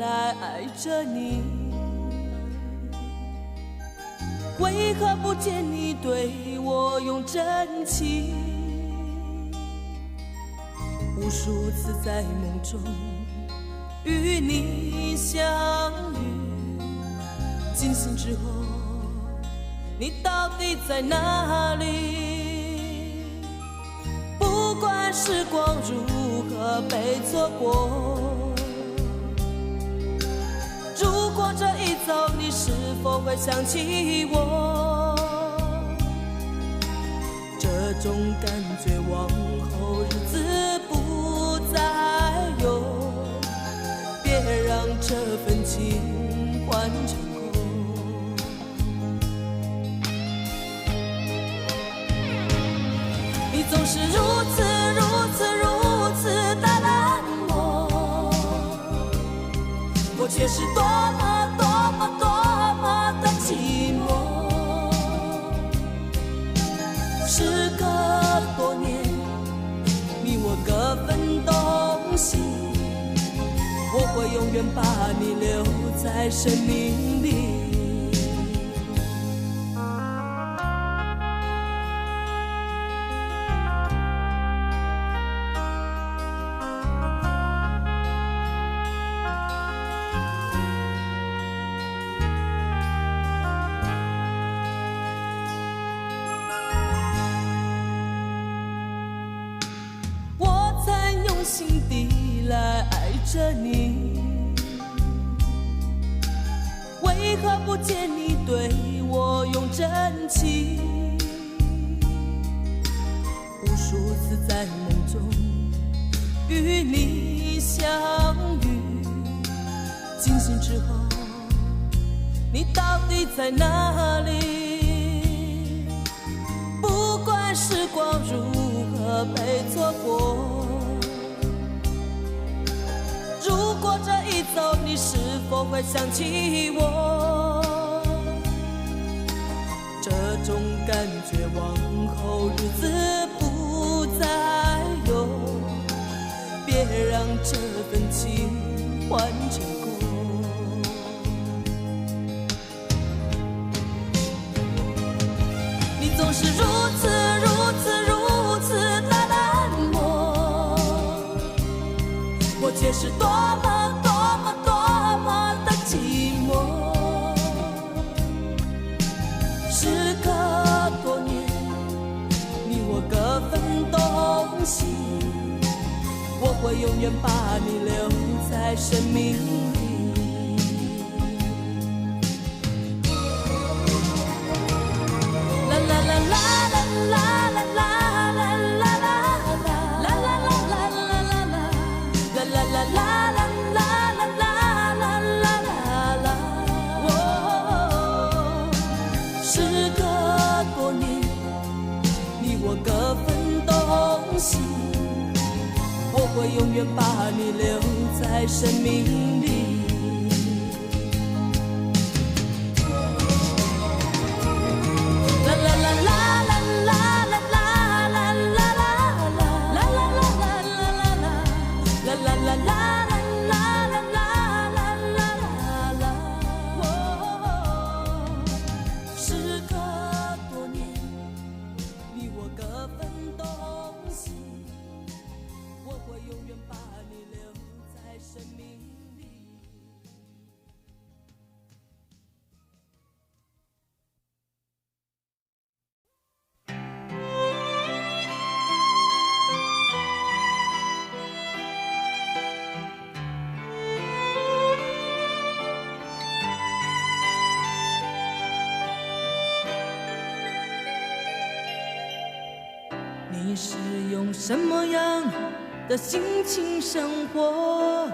来爱着你，为何不见你对我用真情？无数次在梦中与你相遇，惊醒之后，你到底在哪里？不管时光如何被错过，如果这一走，你是否会想起我？这种感觉往后日子不再有，别让这份情换成空。你总是如此的冷漠，我却是多么的寂寞。时隔多年，你我各分东西，我会永远把你留在生命里。心底来爱着你，为何不见你对我用真情？无数次在梦中与你相遇，惊醒之后，你到底在哪里？不管时光如何被错过，如果这一走，你是否会想起我？这种感觉往后日子不再有，别让这份情换成空。你总是如此的冷漠，我却是多么的寂寞。时隔多年，你我各分东西，我会永远把你留在生命里。啦啦啦啦啦啦啦啦。我会永远把你留在生命里。啦啦啦啦啦啦啦啦啦啦啦啦啦啦啦啦啦。你是用什么样的心情生活？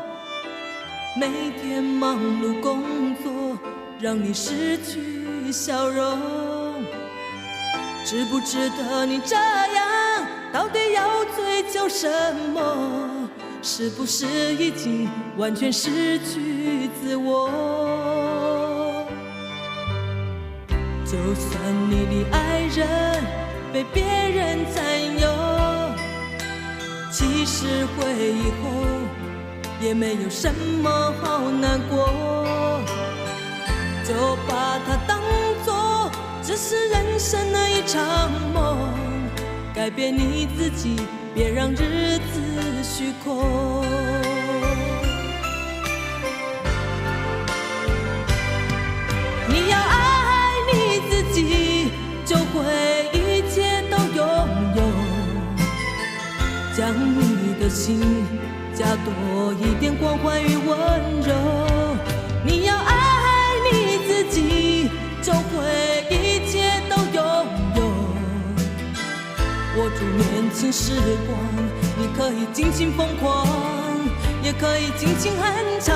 每天忙碌工作，让你失去笑容。值不值得你这样？到底要追求什么？是不是已经完全失去自我？就算你的爱人被别人占有，其实回忆后也没有什么好难过，就把它当作只是人生的一场梦，改变你自己，别让日子虚空。你要爱你自己，就会一切都拥有，将你的心加多一点关怀与温柔。你要爱你自己，就会一切都拥有，握住年轻时光，你可以尽情疯狂，也可以尽情哼唱。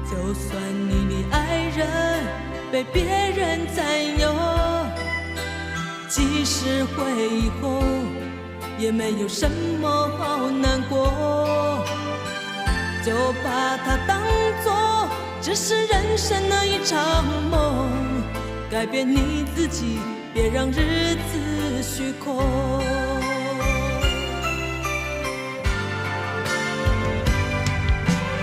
就算你的爱人被别人占有，即使会以后也没有什么好难过，就把它当作只是人生的一场梦，改变你自己，别让日子虚空。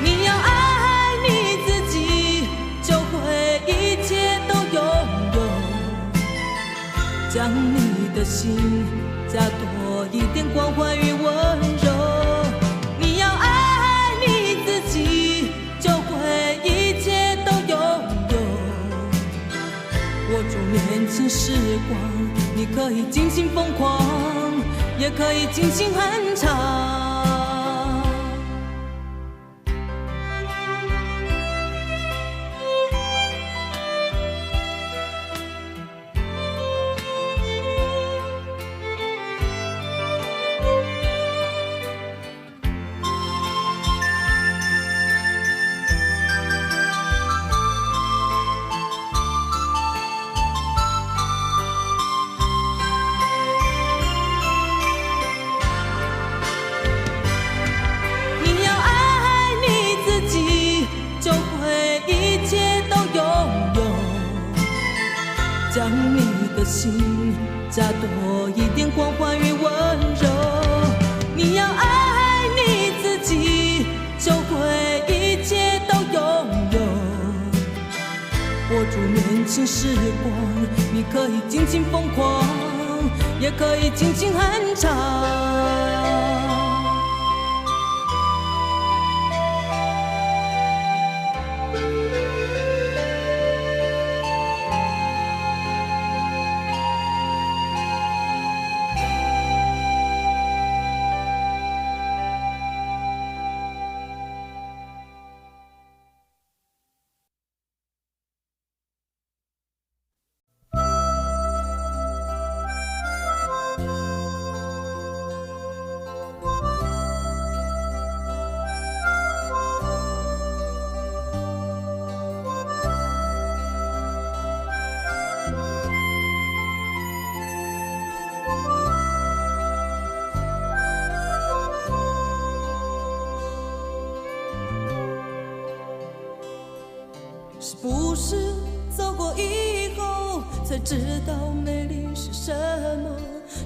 你要爱你自己，就会一切都拥有，将你的心加多一点关怀与温柔。你要爱你自己，就会一切都拥有，握住年轻时光，你可以尽情疯狂，也可以尽情哼唱。将你的心加多一点关怀与温柔。你要爱你自己，就会一切都拥有，握住年轻时光，你可以尽情疯狂，也可以尽情哼唱。是不是走过以后才知道美丽是什么？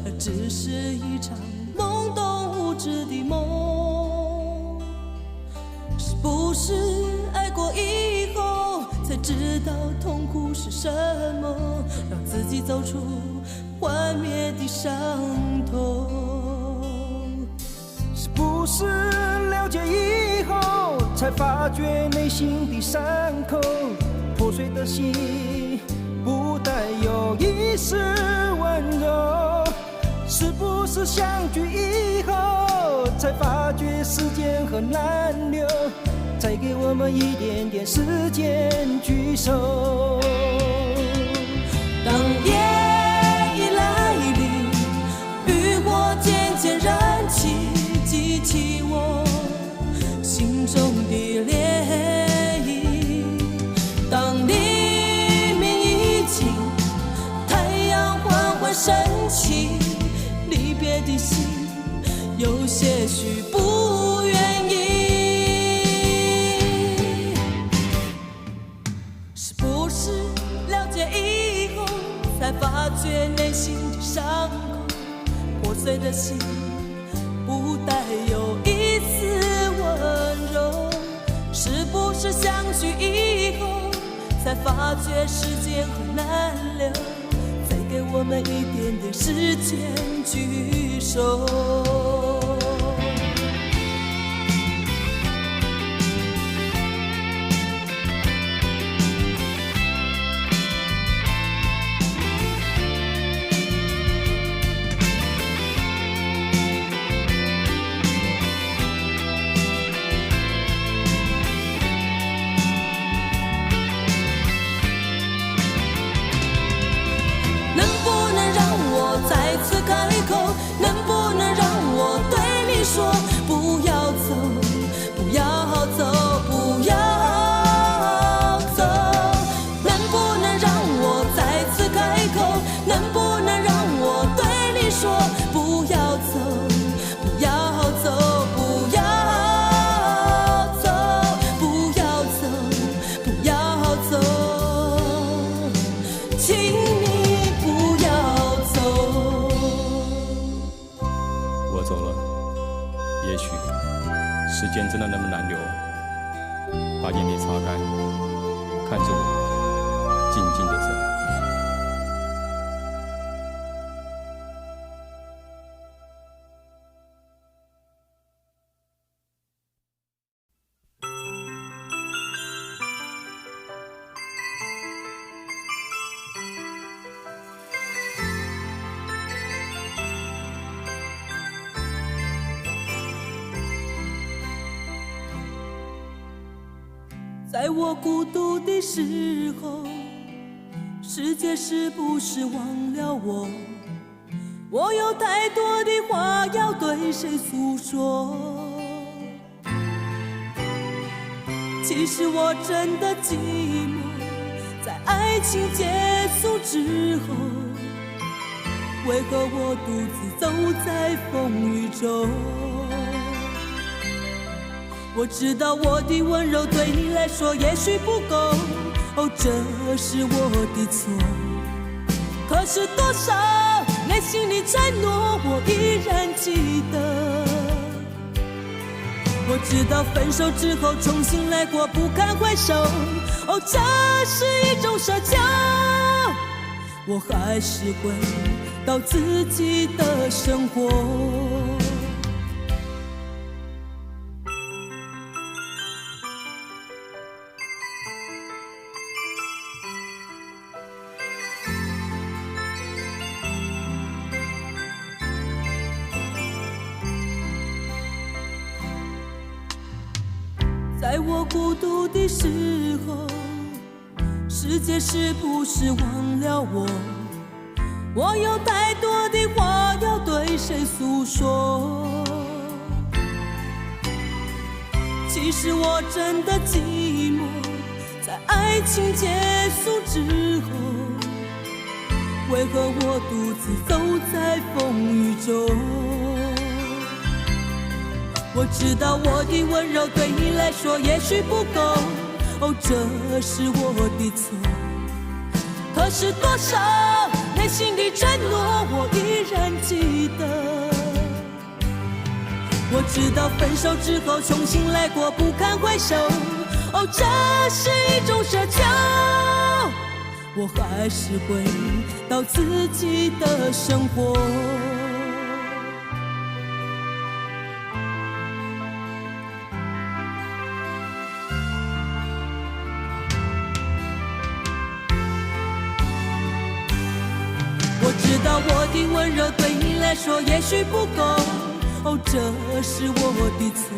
那只是一场懵懂无知的梦。是不是爱过以后才知道痛苦是什么？让自己走出幻灭的伤痛。是不是了解以后才发觉内心的伤口？破碎的心不带有一丝温柔。是不是相聚以后才发觉时间很难留？再给我们一点点时间聚首。当夜已来临，渔火渐渐燃起，激起我心中的涟漪。当黎明已尽，太阳缓缓升起，离别的心有些许不愿意。碎的心不带有一丝温柔，是不是相聚以后才发觉时间很难留，再给我们一点点时间聚首。说不要走，不要走，不要走，能不能让我再次开口？能不能让我对你说不要走，不要走，不要走，不要走，不要走，请你不要走。我走了，也许时间真的那么难留，把眼泪擦干，看着我静静的走。在我孤独的时候，世界是不是忘了我？我有太多的话要对谁诉说？其实我真的寂寞，在爱情结束之后，为何我独自走在风雨中？我知道我的温柔对你来说也许不够，哦，这是我的错。可是多少内心的承诺我依然记得。我知道分手之后重新来过不堪回首，哦，这是一种奢求。我还是回到自己的生活。在我孤独的时候，世界是不是忘了我？我有太多的话要对谁诉说？其实我真的寂寞，在爱情结束之后，为何我独自走在风雨中？我知道我的温柔对你来说也许不够，哦，这是我的错。可是多少内心的承诺我依然记得。我知道分手之后重新来过不堪回首，哦，这是一种奢求。我还是回到自己的生活。我知道我的温柔对你来说也许不够，哦，这是我的错。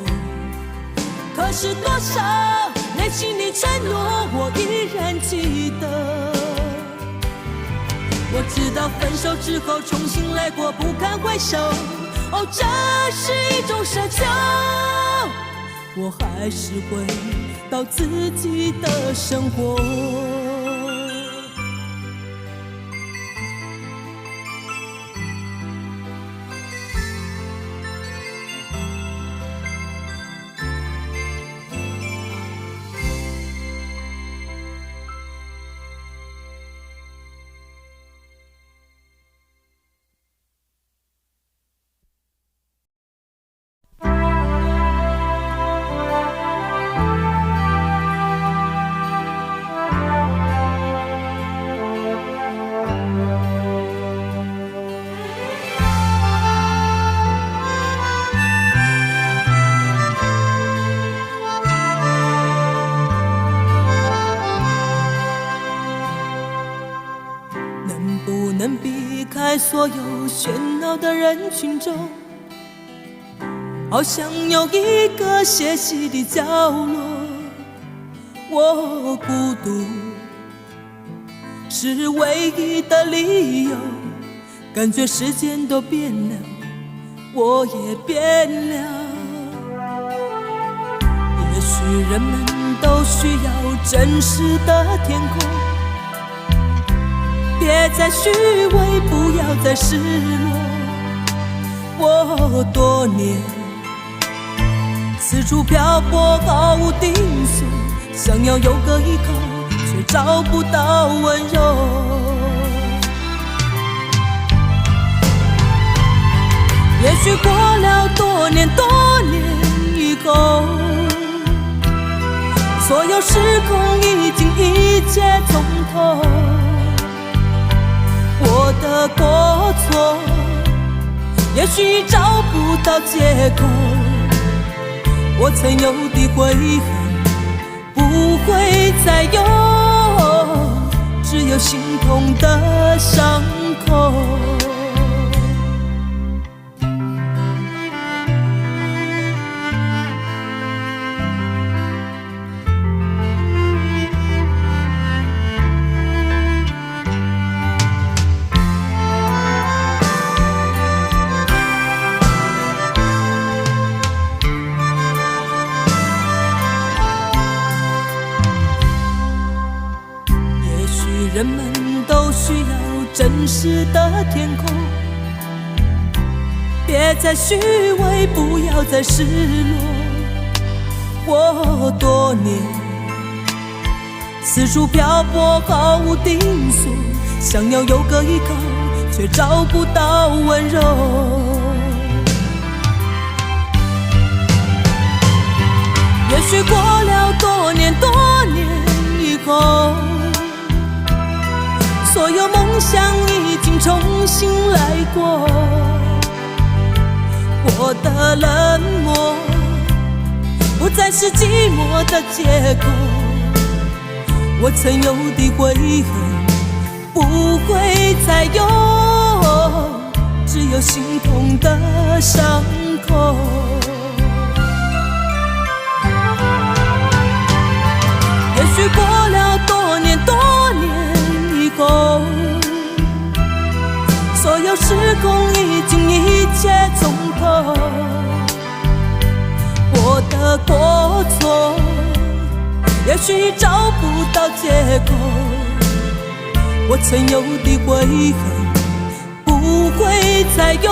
可是多少内心的承诺我依然记得。我知道分手之后重新来过不堪回首，哦，这是一种奢求。我还是回到自己的生活。在所有喧闹的人群中，好想有一个歇息的角落。我孤独是唯一的理由，感觉时间都变了，我也变了。也许人们都需要真实的天空，别再虚伪，不要再失落。我多年四处漂泊，毫无定所，想要有个依靠，却找不到温柔。也许过了多年以后，所有时空已经一切从头。我的过错也许找不到借口，我曾有的悔恨不会再有，只有心痛的伤口。人们都需要真实的天空，别再虚伪，不要再失落。我多年四处漂泊，毫无定所，想要有个依靠，却找不到温柔。也许过了多年以后，所有梦想已经重新来过，我的冷漠不再是寂寞的借口，我曾有的悔恨不会再有，只有心痛的伤口。也许过了多年以后，所有时空已经一切从头，我的过错也许找不到借口，我曾有的悔恨不会再有，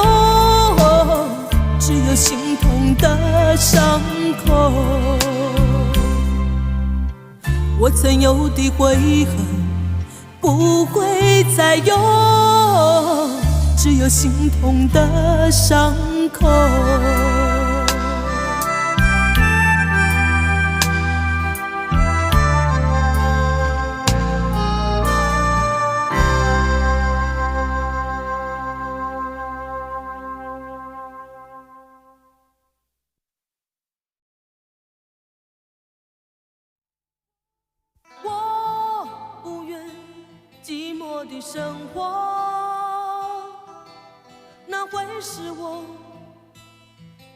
只有心痛的伤口。我曾有的悔恨不会再有，只有心痛的伤口。寂寞的生活，那会使我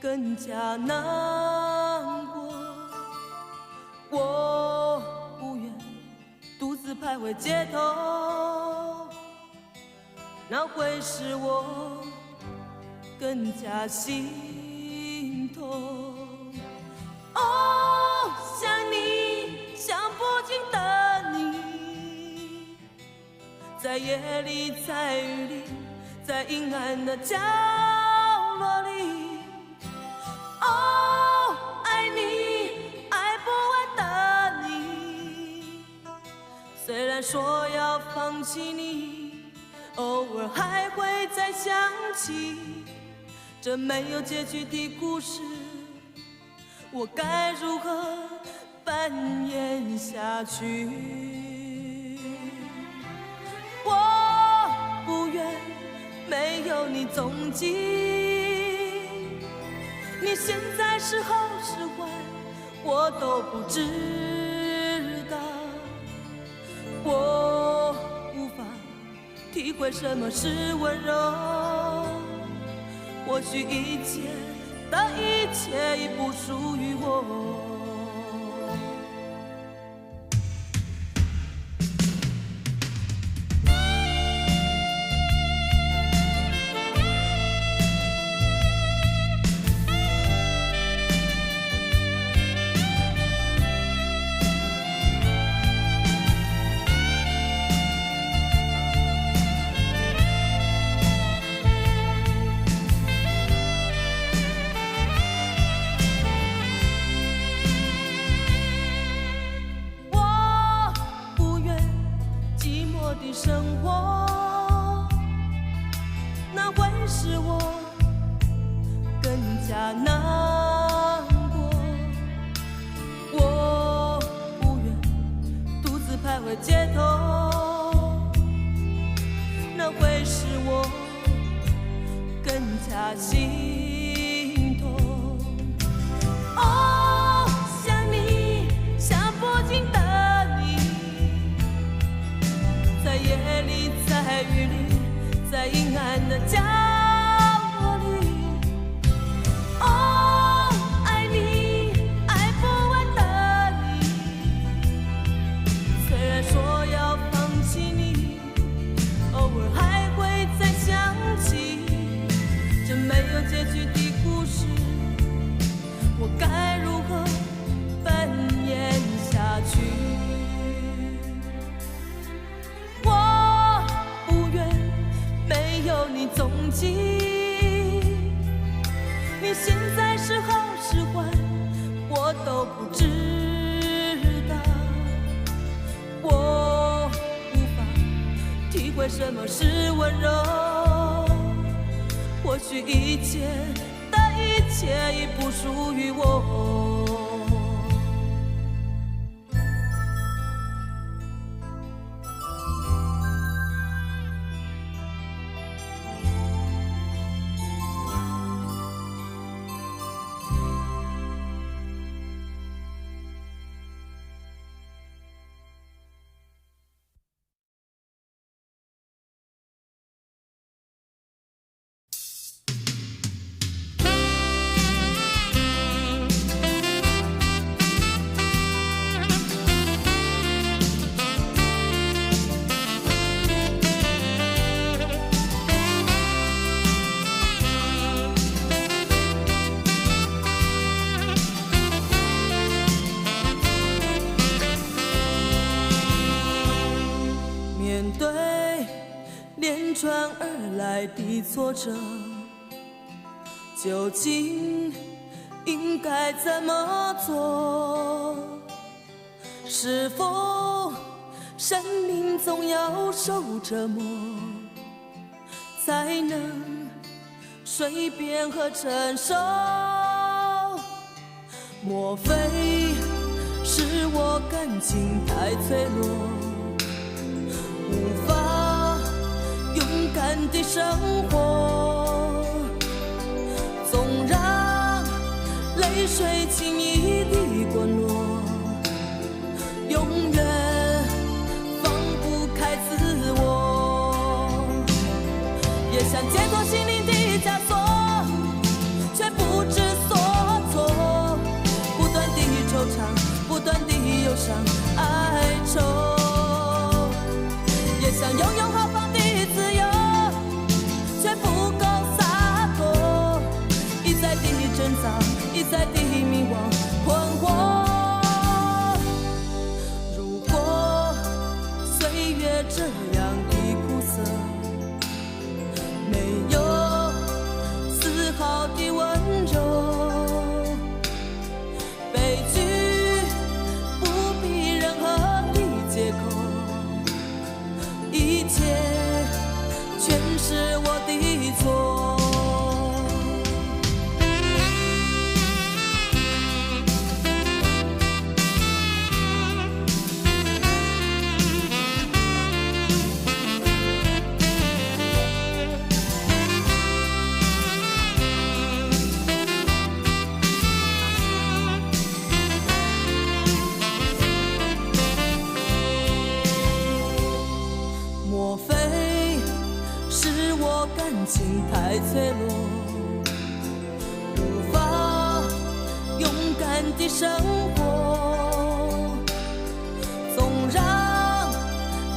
更加难过。我不愿独自徘徊街头，那会使我更加心痛。哦，想你，想不尽的你。在夜里，在雨里，在阴暗的角落里，哦，爱你，爱不完的你。虽然说要放弃你，偶尔还会再想起这没有结局的故事，我该如何扮演下去？我不愿没有你踪迹，你现在是好是坏，我都不知道。我无法体会什么是温柔。或许一切的一切已不属于我。的生活，那会使我更加难过。我不愿独自徘徊街头，那会使我更加心痛。哦，想你，想不尽的在夜里，在雨里，在阴暗的角落里。哦，爱你，爱不完的你。虽然说要放弃你，偶尔还会再想起这没有结局的故事。我该如何扮演下去？有你踪迹，你现在是好是坏，我都不知道。我无法体会什么是温柔，或许一切的一切已不属于我。传而来的挫折，究竟应该怎么做？是否生命总要受折磨，才能随便和承受？莫非是我感情太脆弱，无法勇敢的生活，总让泪水轻易地滚落，永远放不开自我。也想解脱心灵的枷锁，却不知所措，不断地惆怅，不断地忧伤哀愁。也想拥有豪放的自由，却不够洒脱，一再地挣扎，一再地迷惘困惑。如果岁月这样的苦涩，没有丝毫的温柔，悲剧不必任何的借口，一切全是我的错。坠落，无法勇敢地生活，纵让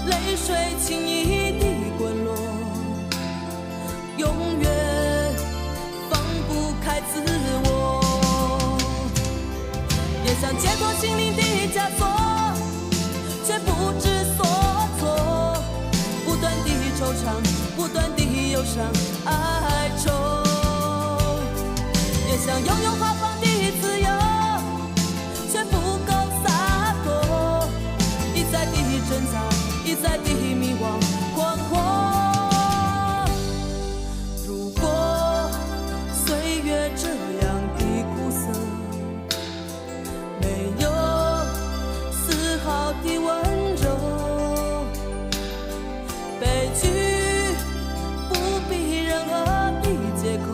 泪水轻易地滚落，永远放不开自我，也想解脱心灵的枷锁，却不知所措，不断地惆怅，不断地忧伤哀愁，也想拥有豪放的自由，却不够洒脱，一再地挣扎，一再地迷惘困惑。如果岁月这样的苦涩，没有丝毫的温柔，悲剧不必任何的借口，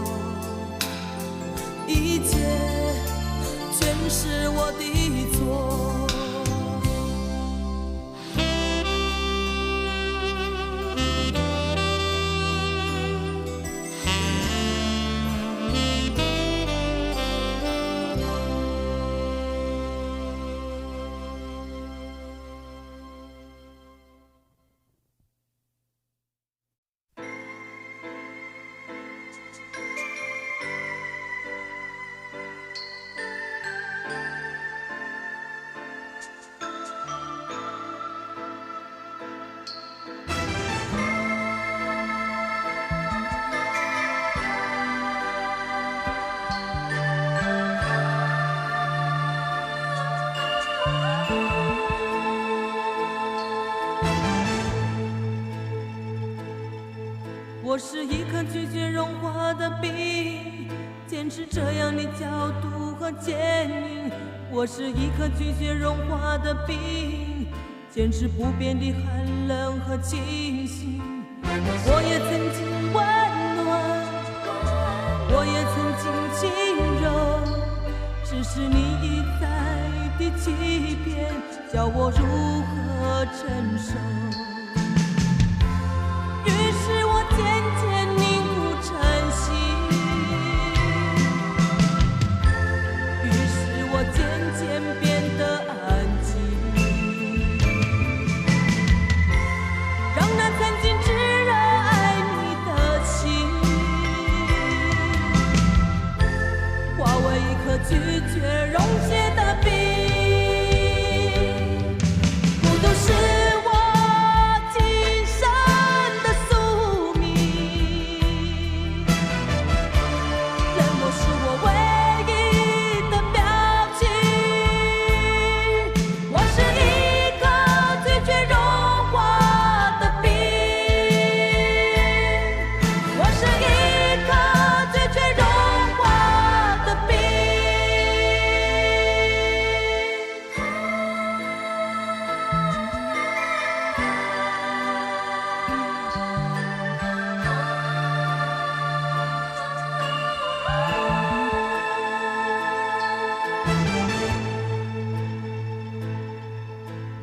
一切全是我的错。我是一颗拒绝融化的冰，坚持这样的角度和坚硬。我是一颗拒绝融化的冰，坚持不变的寒冷和清醒。我也曾经温暖，我也曾经轻柔，只是你一再的欺骗，叫我如何承受？于是我渐渐凝固成心，于是我渐渐变得安静，让那曾经炙热爱你的心，化为一颗拒绝溶解的冰。孤独是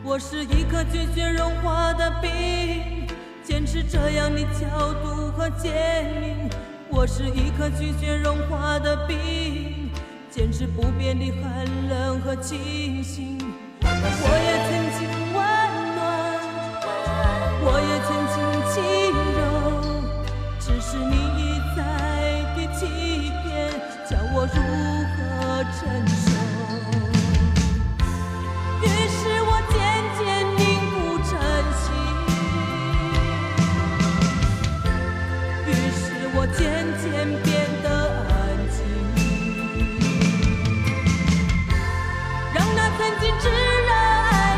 我是一颗拒绝融化的冰，坚持这样的角度和坚定。我是一颗拒绝融化的冰，坚持不变的寒冷和清醒。我也曾经温暖，我也曾经轻柔，只是你一再的欺骗，叫我如何承受？于是我渐渐凝固成心，于是我渐渐变得安静，让那曾经炙热爱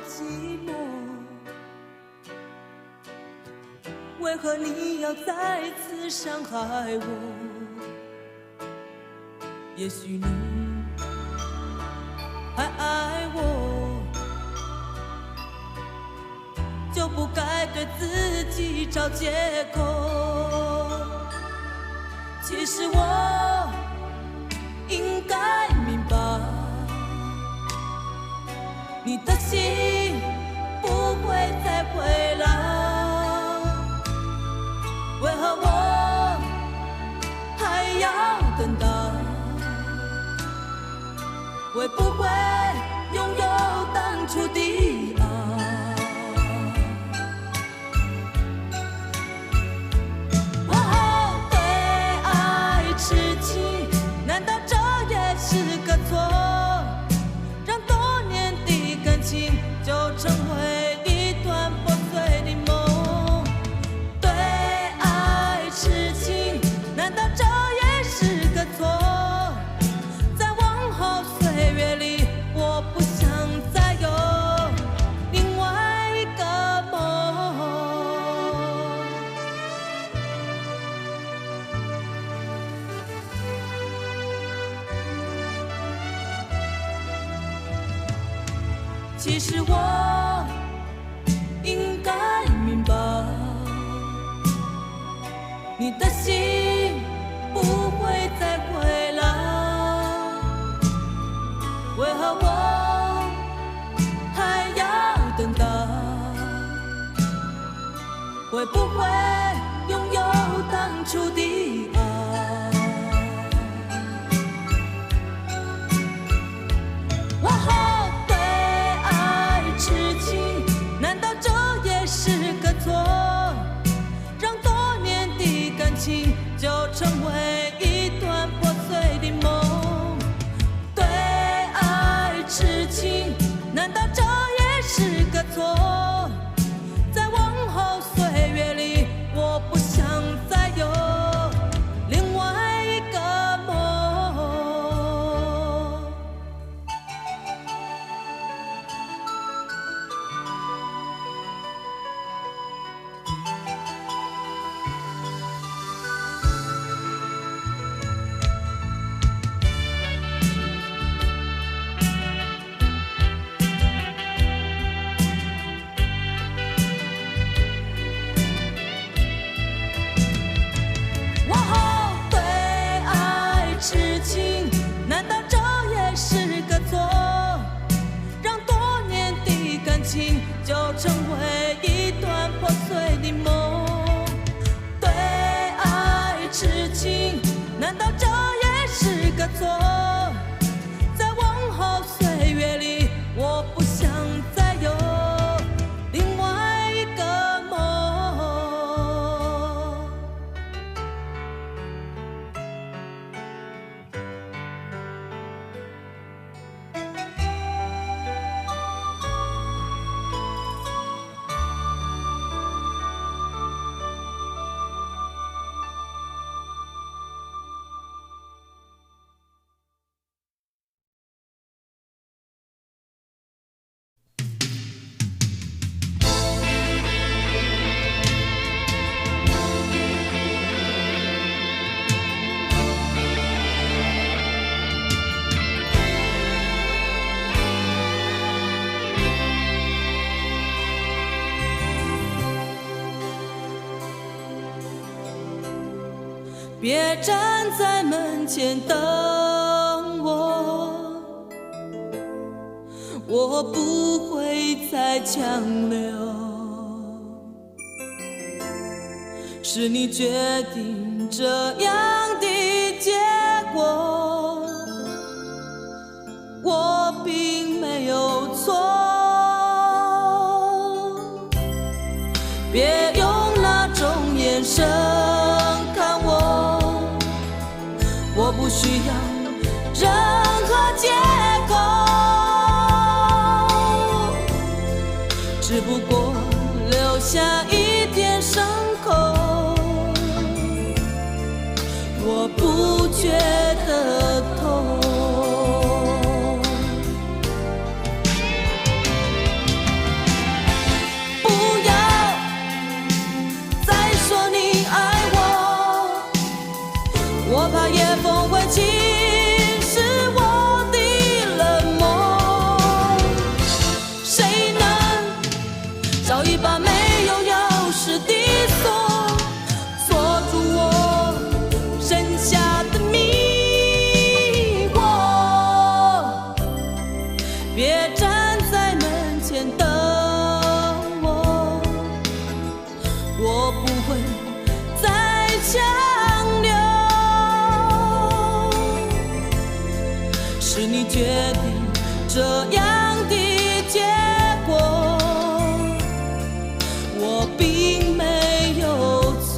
寂寞，为何你要再次伤害我？也许你还爱我，就不该对自己找借口。其实我应该明白，你的心不会再回来。为何我还要等待？会不会拥有当初的爱？哦，对爱痴情，难道这也是个错？让多年的感情就成为一段破碎的梦。对爱痴情，难道这也是个错？在往后岁月里，我不想再有另外一个梦。其实我应该明白，你的心不会再回来。为何我还要等待？会不会拥有当初的爱？哦，对爱痴情，难道这也是个错？让多年的感情就成为一段破碎的梦。对爱痴情，难道这也是个错？在往后岁月里，我不想再有另外一个梦。哦，对爱痴情，难道这也是个错？让多年的感情就成为一段破碎的梦。对爱痴情，难道这也是个错？在往后岁月里，我不想再有另外一个梦。别站在门前等我，我不会再强留。是你决定这样的结果，我并没有错。别用那种眼神看我，我不需要任何借口，只不过留下一点伤口，我不觉得痛。我怕夜风会侵蚀我的冷漠。谁能找一把没有钥匙的锁，锁住我剩下的迷惑？别站在门前等我，我不会再强留。是你决定这样的结果，我并没有错。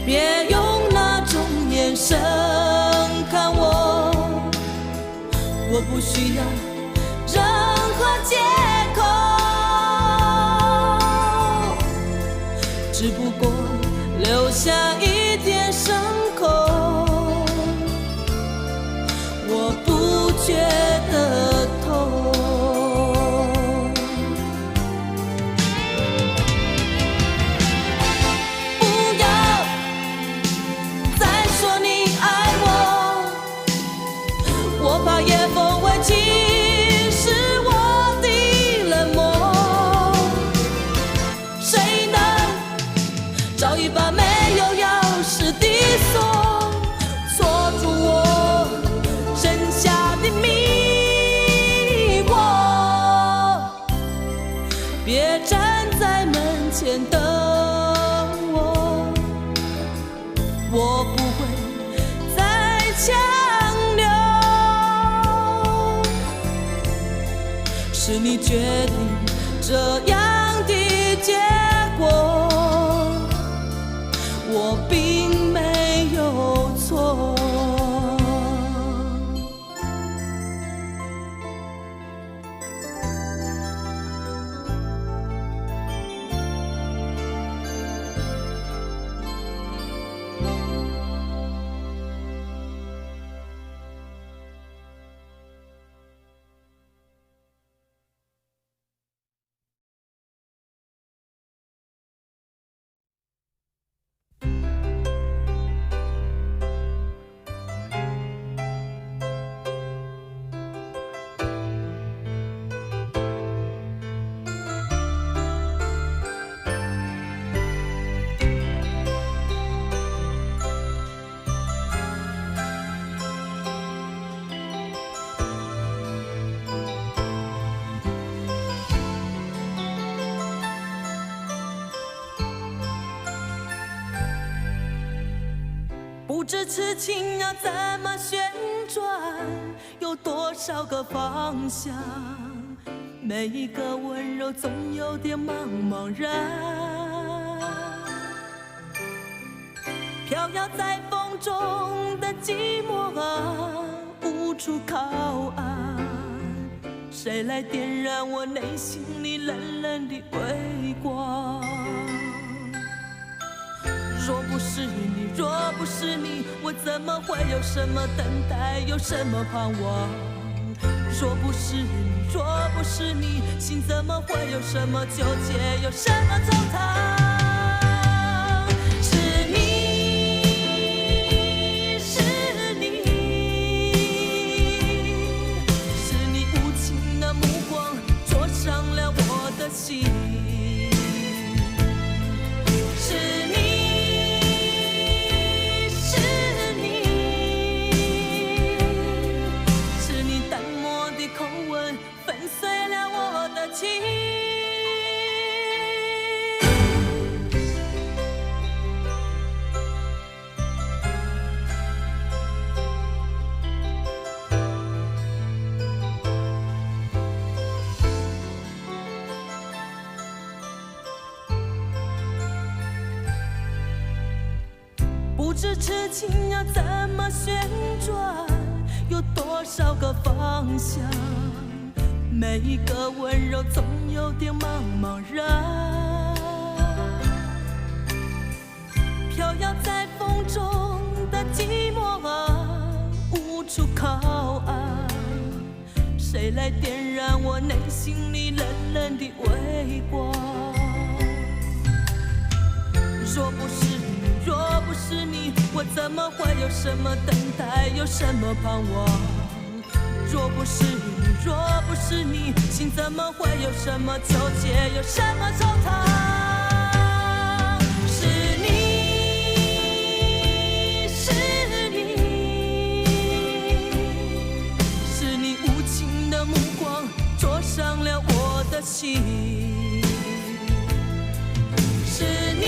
别用那种眼神看我，我不需要任何借口，只不过留下一点伤口，我不觉得痛。夜风会侵蚀我的冷漠，谁能找一把没有钥匙的锁，锁住我剩下的迷惑？别站在门前等我，我不会再强。是你决定这样的结果，我并没有错。不知痴情要怎么旋转，有多少个方向？每一个温柔总有点茫茫然，飘摇在风中的寂寞啊，无处靠岸。谁来点燃我内心里冷冷的微光？若不是你，若不是你，我怎么会有什么等待，有什么盼望？若不是你，若不是你，心怎么会有什么纠结，有什么惆怅？是你，是你，是你无情的目光灼伤了我的心。是你。粉碎了我的情。痴情要怎么旋转，有多少个方向，每一个温柔总有点茫茫然，飘摇在风中的寂寞啊，无处靠岸，谁来点燃我内心里冷冷的微光？若不是你，若不是你，我怎么会有什么等待，有什么盼望？若不是你，若不是你，心怎么会有什么纠结，有什么惆怅？是你，是你，是你无情的目光灼伤了我的心，是你。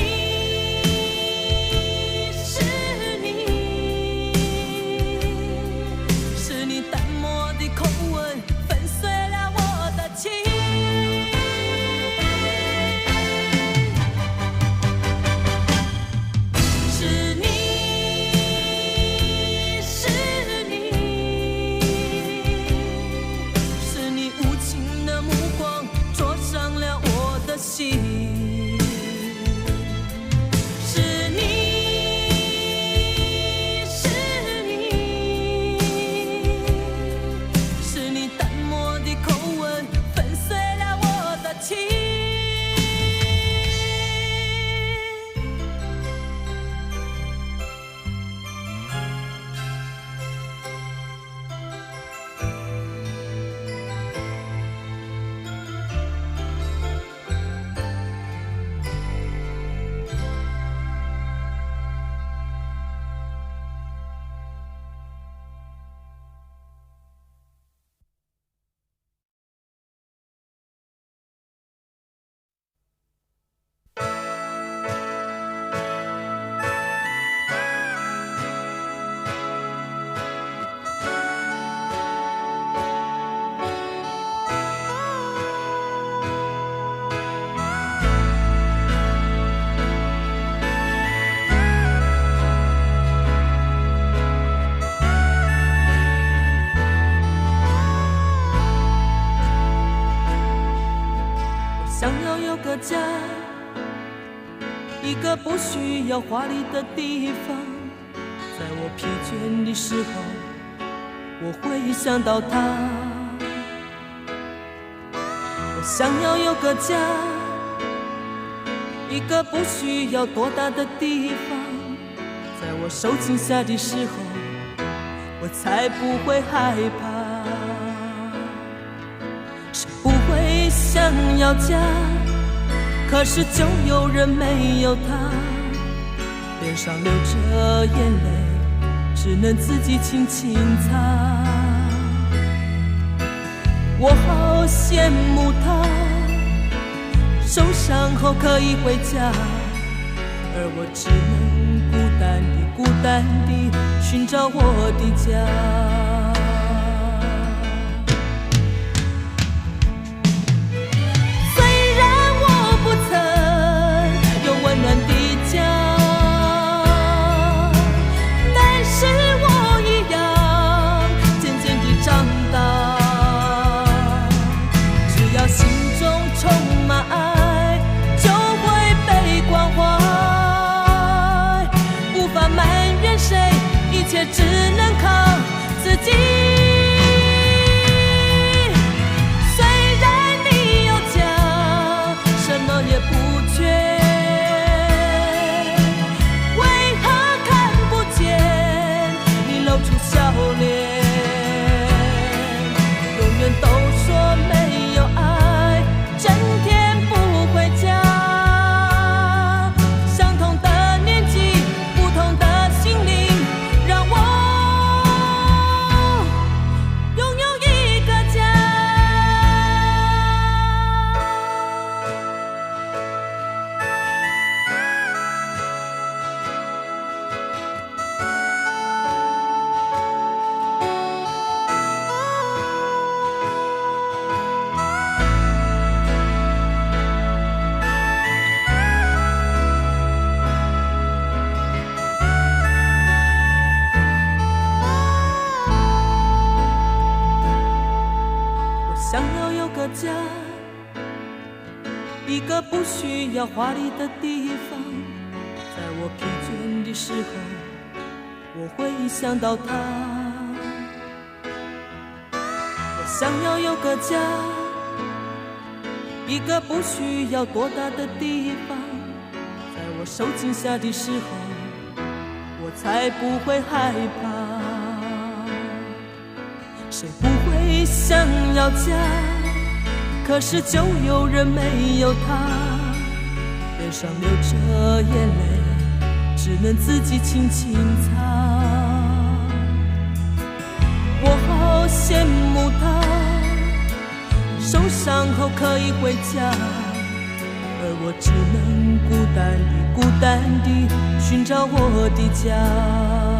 想要有个家，一个不需要华丽的地方，在我疲倦的时候，我会想到他。我想要有个家，一个不需要多大的地方，在我受惊吓的时候，我才不会害怕。不会想要家，可是就有人没有他，脸上流着眼泪，只能自己轻轻擦。我好羡慕他，受伤后可以回家，而我只能孤单地寻找我的家。只能靠自己。个家，一个不需要华丽的地方。在我疲倦的时候，我会想到他。我想要有个家，一个不需要多大的地方。在我受惊吓的时候，我才不会害怕。谁不会想要家？可是就有人没有他，脸上流着眼泪，只能自己轻轻擦。我好羡慕他，受伤后可以回家，而我只能孤单地寻找我的家。